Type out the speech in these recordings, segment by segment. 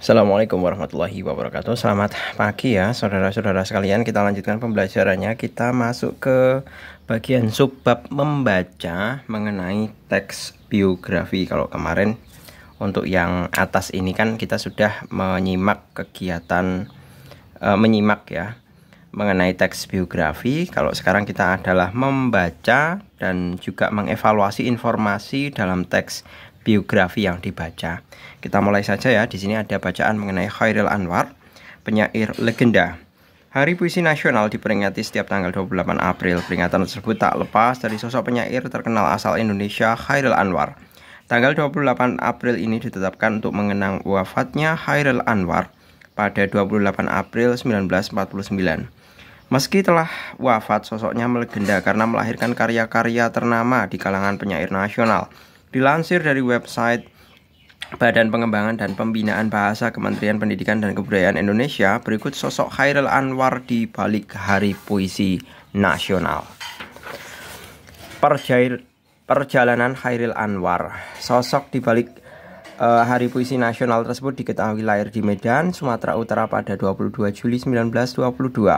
Assalamualaikum warahmatullahi wabarakatuh. Selamat pagi ya saudara-saudara sekalian. Kita lanjutkan pembelajarannya. Kita masuk ke bagian subbab membaca mengenai teks biografi. Kalau kemarin untuk yang atas ini kan kita sudah menyimak kegiatan menyimak ya mengenai teks biografi. Kalau sekarang kita adalah membaca dan juga mengevaluasi informasi dalam teks biografi yang dibaca. Kita mulai saja ya. Di sini ada bacaan mengenai Chairil Anwar, penyair legenda. Hari Puisi Nasional diperingati setiap tanggal 28 April. Peringatan tersebut tak lepas dari sosok penyair terkenal asal Indonesia, Chairil Anwar. Tanggal 28 April ini ditetapkan untuk mengenang wafatnya Chairil Anwar pada 28 April 1949. Meski telah wafat, sosoknya melegenda karena melahirkan karya-karya ternama di kalangan penyair nasional. Dilansir dari website Badan Pengembangan dan Pembinaan Bahasa Kementerian Pendidikan dan Kebudayaan Indonesia, berikut sosok Chairil Anwar di balik Hari Puisi Nasional. Perjalanan Chairil Anwar. Sosok di balik Hari Puisi Nasional tersebut diketahui lahir di Medan, Sumatera Utara pada 22 Juli 1922.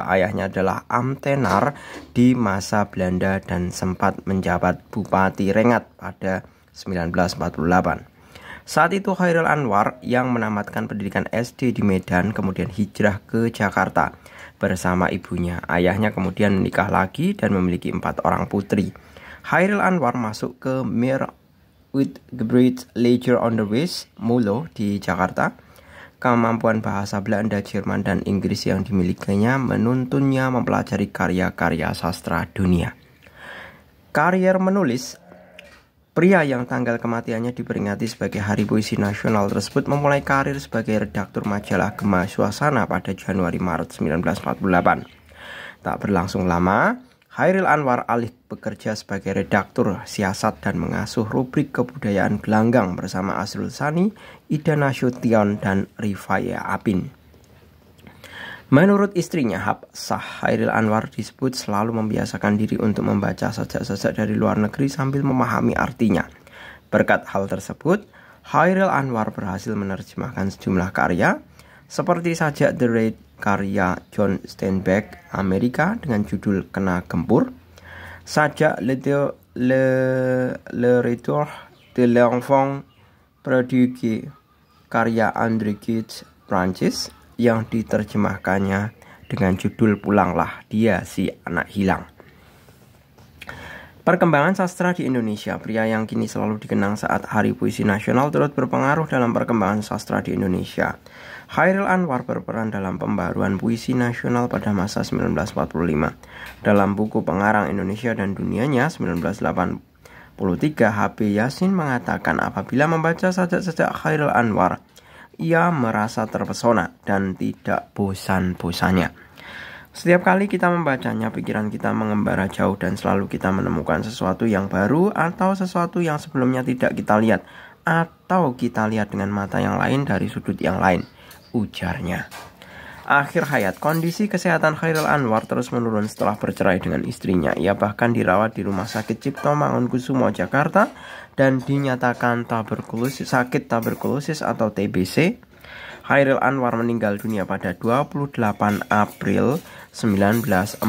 Ayahnya adalah Amtenar di masa Belanda dan sempat menjabat Bupati Rengat pada 1948. Saat itu Chairil Anwar yang menamatkan pendidikan SD di Medan kemudian hijrah ke Jakarta bersama ibunya. Ayahnya kemudian menikah lagi dan memiliki 4 orang putri. Chairil Anwar masuk ke Mir Uitgebreit Leger Onderwijs Mulo di Jakarta. Kemampuan bahasa Belanda, Jerman, dan Inggris yang dimilikinya menuntunnya mempelajari karya-karya sastra dunia. Karier menulis. Pria yang tanggal kematiannya diperingati sebagai Hari Puisi Nasional tersebut memulai karir sebagai redaktur majalah Gema Suasana pada Januari-Maret 1948. Tak berlangsung lama, Chairil Anwar alih bekerja sebagai redaktur siasat dan mengasuh rubrik kebudayaan Gelanggang bersama Azrul Sani, Ida Nasution, dan Rifaya Apin. Menurut istrinya Hapsah, Chairil Anwar disebut selalu membiasakan diri untuk membaca sajak-sajak dari luar negeri sambil memahami artinya. Berkat hal tersebut, Chairil Anwar berhasil menerjemahkan sejumlah karya, seperti sajak The Raid karya John Steinbeck Amerika dengan judul Kena Gempur, sajak Le Retour de l'Enfant Prodigue karya André Gide Prancis, yang diterjemahkannya dengan judul Pulanglah Dia Si Anak Hilang. Perkembangan sastra di Indonesia. Pria yang kini selalu dikenang saat Hari Puisi Nasional turut berpengaruh dalam perkembangan sastra di Indonesia. Chairil Anwar berperan dalam pembaruan puisi nasional pada masa 1945. Dalam buku Pengarang Indonesia dan Dunianya 1983, H.B. Yasin mengatakan apabila membaca sajak-sajak Chairil Anwar, ia merasa terpesona dan tidak bosan-bosannya. Setiap kali kita membacanya, pikiran kita mengembara jauh dan selalu kita menemukan sesuatu yang baru atau sesuatu yang sebelumnya tidak kita lihat, atau kita lihat dengan mata yang lain dari sudut yang lain, ujarnya. Akhir hayat, kondisi kesehatan Chairil Anwar terus menurun setelah bercerai dengan istrinya. Ia bahkan dirawat di Rumah Sakit Cipto Mangunkusumo, Jakarta, dan dinyatakan sakit tuberkulosis atau TBC. Chairil Anwar meninggal dunia pada 28 April 1949.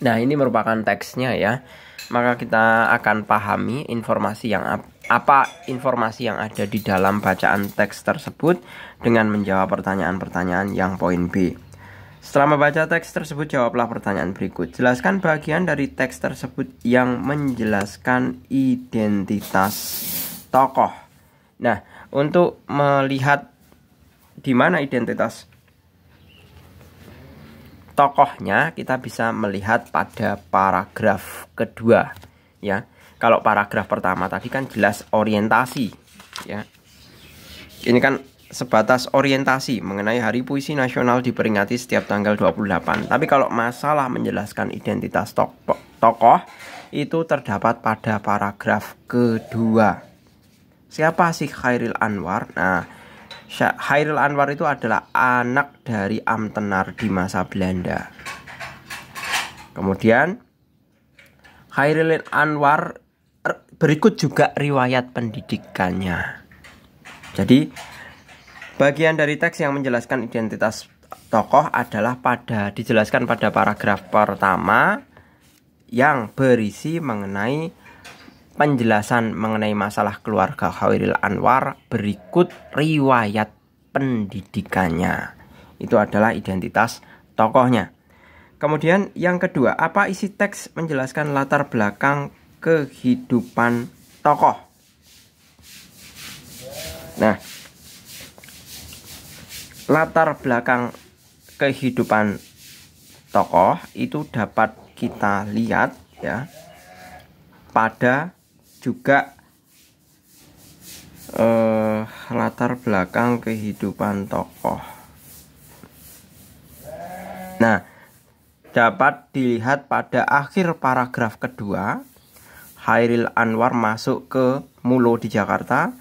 Nah, ini merupakan teksnya ya. Maka kita akan pahami informasi yang ada di dalam bacaan teks tersebut dengan menjawab pertanyaan-pertanyaan yang poin B. Setelah membaca teks tersebut, jawablah pertanyaan berikut. Jelaskan bagian dari teks tersebut yang menjelaskan identitas tokoh. Nah, untuk melihat di mana identitas tokohnya, kita bisa melihat pada paragraf kedua ya. Kalau paragraf pertama tadi kan jelas orientasi ya. Ini kan sebatas orientasi mengenai Hari Puisi Nasional diperingati setiap tanggal 28. Tapi kalau masalah menjelaskan identitas tokoh itu terdapat pada paragraf kedua. Siapa sih Chairil Anwar? Nah, Chairil Anwar itu adalah anak dari Amtenar di masa Belanda. Kemudian Chairil Anwar berikut juga riwayat pendidikannya. Jadi bagian dari teks yang menjelaskan identitas tokoh adalah dijelaskan pada paragraf pertama yang berisi mengenai penjelasan mengenai masalah keluarga Chairil Anwar berikut riwayat pendidikannya. Itu adalah identitas tokohnya. Kemudian yang kedua, apa isi teks menjelaskan latar belakang kehidupan tokoh? Nah, latar belakang kehidupan tokoh itu dapat kita lihat ya pada juga latar belakang kehidupan tokoh. Nah, dapat dilihat pada akhir paragraf kedua, Chairil Anwar masuk ke Mulo di Jakarta.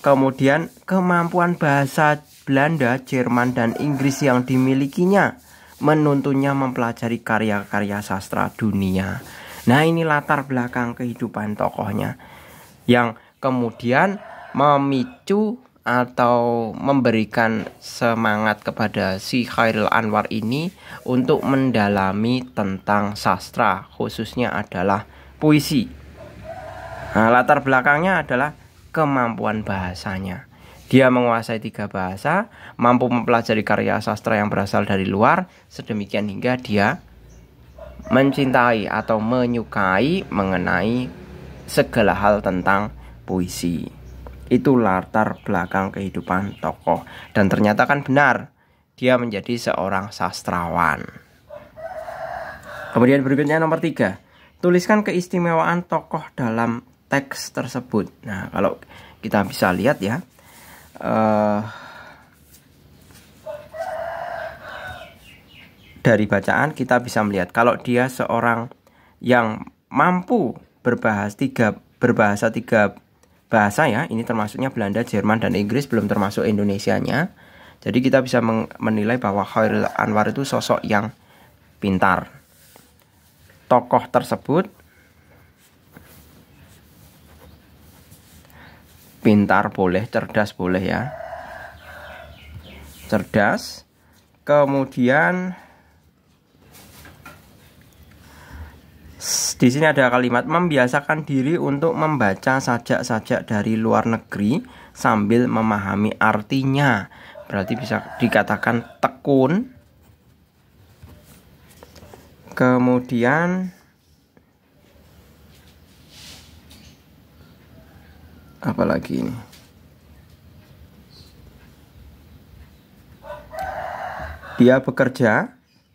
Kemudian kemampuan bahasa Belanda, Jerman, dan Inggris yang dimilikinya menuntunnya mempelajari karya-karya sastra dunia. Nah, ini latar belakang kehidupan tokohnya yang kemudian memicu atau memberikan semangat kepada si Chairil Anwar ini untuk mendalami tentang sastra, khususnya adalah puisi. Nah, latar belakangnya adalah kemampuan bahasanya. Dia menguasai 3 bahasa, mampu mempelajari karya sastra yang berasal dari luar, sedemikian hingga dia mencintai atau menyukai mengenai segala hal tentang puisi. Itu latar belakang kehidupan tokoh. Dan ternyata kan benar, dia menjadi seorang sastrawan. Kemudian berikutnya nomor 3, tuliskan keistimewaan tokoh dalam teks tersebut. Nah, kalau kita bisa lihat ya, dari bacaan kita bisa melihat kalau dia seorang yang mampu berbahasa tiga bahasa ya, ini termasuknya Belanda, Jerman, dan Inggris, belum termasuk Indonesianya. Jadi kita bisa menilai bahwa Chairil Anwar itu sosok yang pintar. Tokoh tersebut pintar boleh, cerdas boleh ya. Cerdas. Kemudian di sini ada kalimat membiasakan diri untuk membaca sajak-sajak dari luar negeri sambil memahami artinya. Berarti bisa dikatakan tekun. Kemudian apalagi ini? Dia bekerja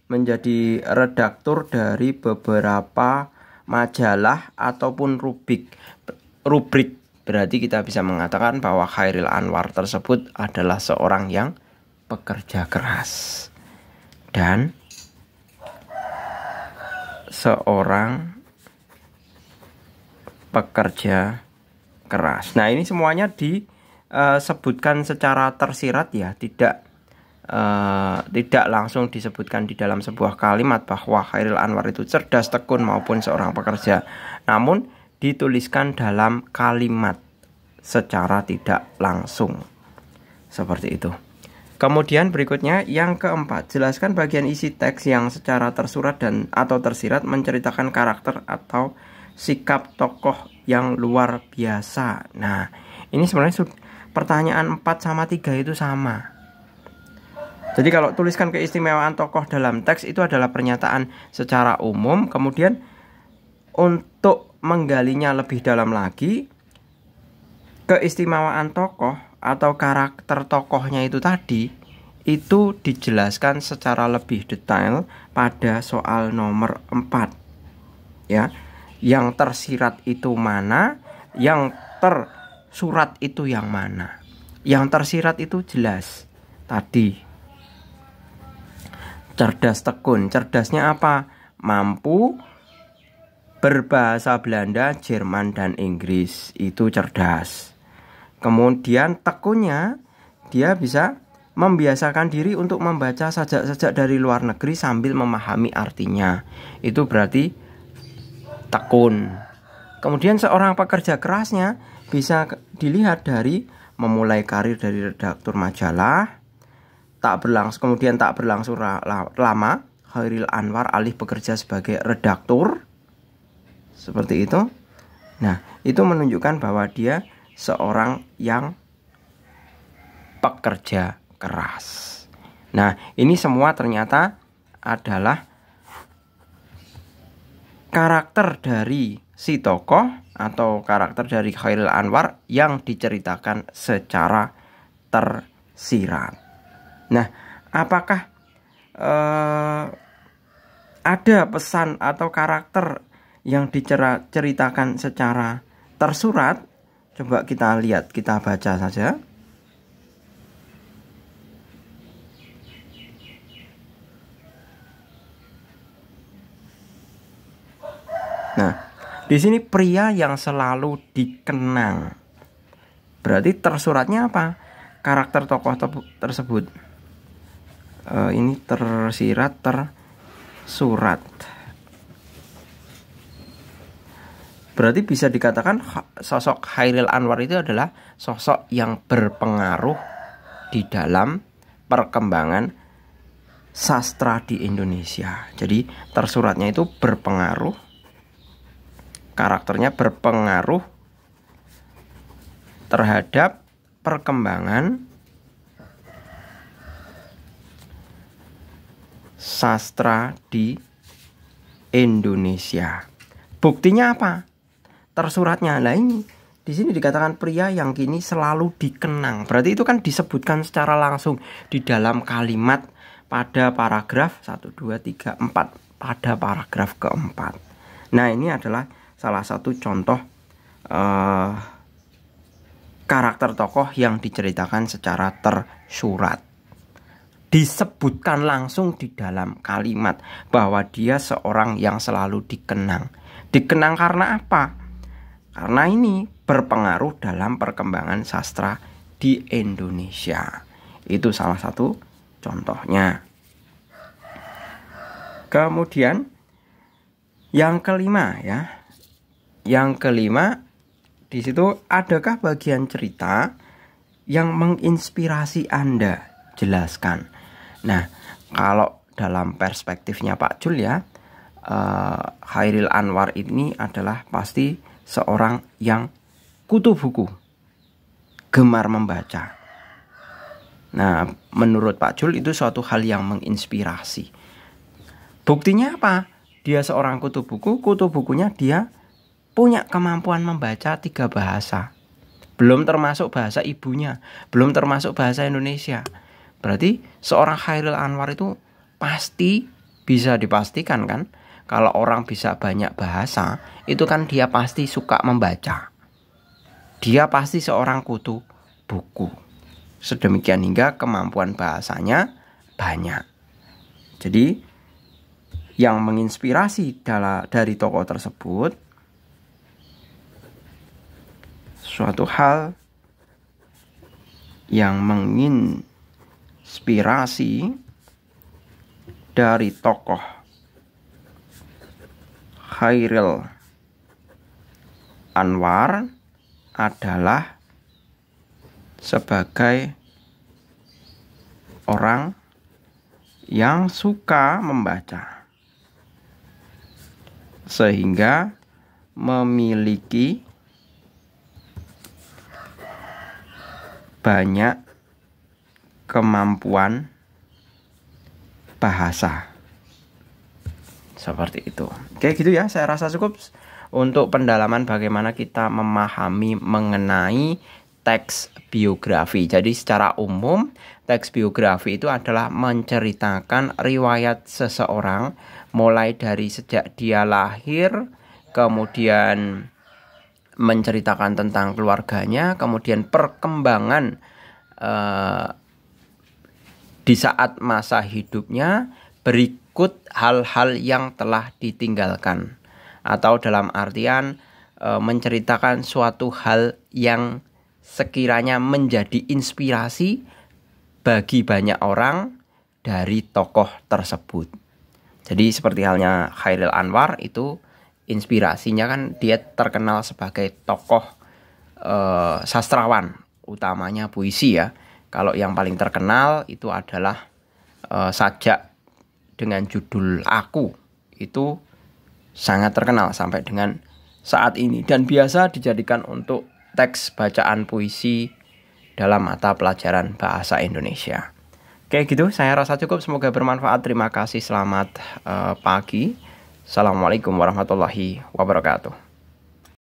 menjadi redaktur dari beberapa majalah ataupun rubrik. Berarti kita bisa mengatakan bahwa Chairil Anwar tersebut adalah seorang yang pekerja keras dan seorang pekerja keras. Nah, ini semuanya disebutkan secara tersirat ya, tidak langsung disebutkan di dalam sebuah kalimat bahwa Chairil Anwar itu cerdas, tekun maupun seorang pekerja. Namun dituliskan dalam kalimat secara tidak langsung. Seperti itu. Kemudian berikutnya yang keempat, jelaskan bagian isi teks yang secara tersurat dan atau tersirat menceritakan karakter atau sikap tokoh yang luar biasa. Nah, ini sebenarnya pertanyaan 4 sama 3 itu sama. Jadi kalau tuliskan keistimewaan tokoh dalam teks itu adalah pernyataan secara umum. Kemudian untuk menggalinya lebih dalam lagi, keistimewaan tokoh atau karakter tokohnya itu tadi itu dijelaskan secara lebih detail pada soal nomor 4 ya. Yang tersirat itu mana, yang tersurat itu yang mana. Yang tersirat itu jelas tadi. Cerdas, tekun. Cerdasnya apa? Mampu berbahasa Belanda, Jerman, dan Inggris. Itu cerdas. Kemudian tekunnya, dia bisa membiasakan diri untuk membaca sajak-sajak dari luar negeri sambil memahami artinya. Itu berarti tekun. Kemudian seorang pekerja kerasnya bisa dilihat dari memulai karir dari redaktur majalah. Kemudian tak berlangsung lama, Chairil Anwar alih bekerja sebagai redaktur. Seperti itu. Nah, itu menunjukkan bahwa dia seorang yang pekerja keras. Nah, ini semua ternyata adalah karakter dari si tokoh atau karakter dari Chairil Anwar yang diceritakan secara tersirat. Nah, apakah ada pesan atau karakter yang diceritakan secara tersurat? Coba kita lihat, kita baca saja. Nah, di sini pria yang selalu dikenang. Berarti tersuratnya apa? Karakter tokoh tersebut. Ini tersirat, tersurat. Berarti bisa dikatakan sosok Chairil Anwar itu adalah sosok yang berpengaruh di dalam perkembangan sastra di Indonesia. Jadi tersuratnya itu berpengaruh, karakternya berpengaruh terhadap perkembangan sastra di Indonesia. Buktinya apa? Tersuratnya. Nah, ini di sini dikatakan pria yang kini selalu dikenang. Berarti itu kan disebutkan secara langsung di dalam kalimat pada paragraf 1, 2, 3, 4, pada paragraf keempat. Nah, ini adalah salah satu contoh karakter tokoh yang diceritakan secara tersurat. Disebutkan langsung di dalam kalimat bahwa dia seorang yang selalu dikenang. Dikenang karena apa? Karena ini berpengaruh dalam perkembangan sastra di Indonesia. Itu salah satu contohnya. Kemudian yang kelima ya. Yang kelima, di situ adakah bagian cerita yang menginspirasi Anda? Jelaskan. Nah, kalau dalam perspektifnya Pak Jul ya, Chairil Anwar ini adalah pasti seorang yang kutu buku, gemar membaca. Nah, menurut Pak Jul itu suatu hal yang menginspirasi. Buktinya apa? Dia seorang kutu bukunya dia punya kemampuan membaca 3 bahasa. Belum termasuk bahasa ibunya, belum termasuk bahasa Indonesia. Berarti seorang Chairil Anwar itu pasti bisa dipastikan kan, kalau orang bisa banyak bahasa, itu kan dia pasti suka membaca. Dia pasti seorang kutu buku. Sedemikian hingga kemampuan bahasanya banyak. Jadi yang menginspirasi dari tokoh tersebut suatu hal yang menginspirasi dari tokoh Chairil Anwar adalah sebagai orang yang suka membaca, sehingga memiliki banyak kemampuan bahasa. Seperti itu. Oke, gitu ya. Saya rasa cukup untuk pendalaman bagaimana kita memahami mengenai teks biografi. Jadi secara umum, teks biografi itu adalah menceritakan riwayat seseorang mulai dari sejak dia lahir, kemudian menceritakan tentang keluarganya, kemudian perkembangan di saat masa hidupnya, berikut hal-hal yang telah ditinggalkan, atau dalam artian menceritakan suatu hal yang sekiranya menjadi inspirasi bagi banyak orang dari tokoh tersebut. Jadi seperti halnya Chairil Anwar itu inspirasinya kan dia terkenal sebagai tokoh sastrawan, utamanya puisi ya. Kalau yang paling terkenal itu adalah sajak dengan judul Aku. Itu sangat terkenal sampai dengan saat ini dan biasa dijadikan untuk teks bacaan puisi dalam mata pelajaran bahasa Indonesia. Oke gitu, saya rasa cukup. Semoga bermanfaat. Terima kasih, selamat pagi. Assalamualaikum warahmatullahi wabarakatuh.